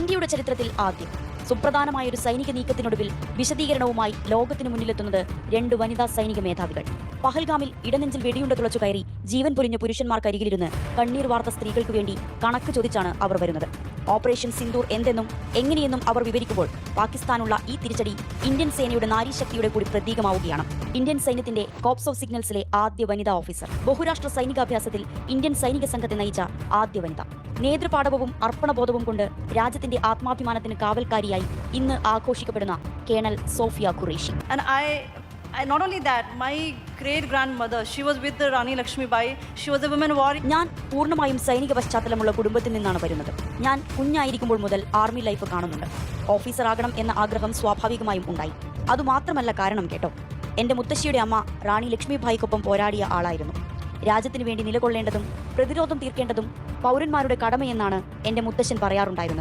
ഇന്ത്യയുടെ ചരിത്രത്തിൽ ആദ്യം സുപ്രധാനമായ ഒരു സൈനിക നീക്കത്തിനൊടുവിൽ വിശദീകരണവുമായി ലോകത്തിനു മുന്നിലെത്തുന്നത് 2 വനിതാ സൈനിക മേധാവികൾ. പഹൽഗാമിൽ ഇടനെഞ്ചിൽ വെടിയുണ്ട തുളച്ചു കയറി ജീവൻ പൊലിഞ്ഞ പുരുഷന്മാർക്കരികിലിരുന്ന് കണ്ണീർ വാർത്ത സ്ത്രീകൾക്ക് വേണ്ടി കണക്ക് ചോദിച്ചാണ് അവർ വരുന്നത്. ഓപ്പറേഷൻ സിന്ദൂർ എന്തെന്നും എങ്ങനെയെന്നും അവർ വിവരിക്കുമ്പോൾ പാകിസ്ഥാനുള്ള ഈ തിരിച്ചടി ഇന്ത്യൻ സേനയുടെ നാരീശക്തിയുടെ കൂടി പ്രതീകമാവുകയാണ്. ഇന്ത്യൻ സൈന്യത്തിന്റെ കോപ്സ് ഓഫ് സിഗ്നൽസിലെ ആദ്യ വനിതാ ഓഫീസർ, ബഹുരാഷ്ട്ര സൈനികാഭ്യാസത്തിൽ ഇന്ത്യൻ സൈനിക സംഘത്തെ നയിച്ച ആദ്യ വനിത, നേതൃപാടവവും അർപ്പണബോധവും കൊണ്ട് രാജ്യത്തിന്റെ ആത്മാഭിമാനത്തിന് കാവൽക്കാരിയായി ഇന്ന് ആഘോഷിക്കപ്പെടുന്ന colonel Sofiya Qureshi. Not only that, my great grandmother, she was with the Rani Lakshmi Bai. She was a woman warrior. ഞാൻ പൂർണ്ണമായും സൈനിക പശ്ചാത്തലമുള്ള കുടുംബത്തിൽ നിന്നാണ് വരുന്നത്. ഞാൻ കുഞ്ഞായിരിക്കുമ്പോൾ മുതൽ ആർമി ലൈഫ് കാണുന്നുണ്ട്. ഓഫീസർ ആകണം എന്ന ആഗ്രഹം സ്വാഭാവികമായും ഉണ്ടായി. അതുമാത്രമല്ല കാരണം കേട്ടോ, എന്റെ മുത്തശ്ശിയുടെ അമ്മ റാണി ലക്ഷ്മിഭായിക്കൊപ്പം പോരാടിയ ആളായിരുന്നു. രാജ്യത്തിനു വേണ്ടി നിലകൊള്ളേണ്ടതും പ്രതിരോധം തീർക്കേണ്ടതും പൗരന്മാരുടെ കടമയെന്നാണ് എന്റെ മുത്തശ്ശൻ പറയാറുണ്ടായിരുന്നത്.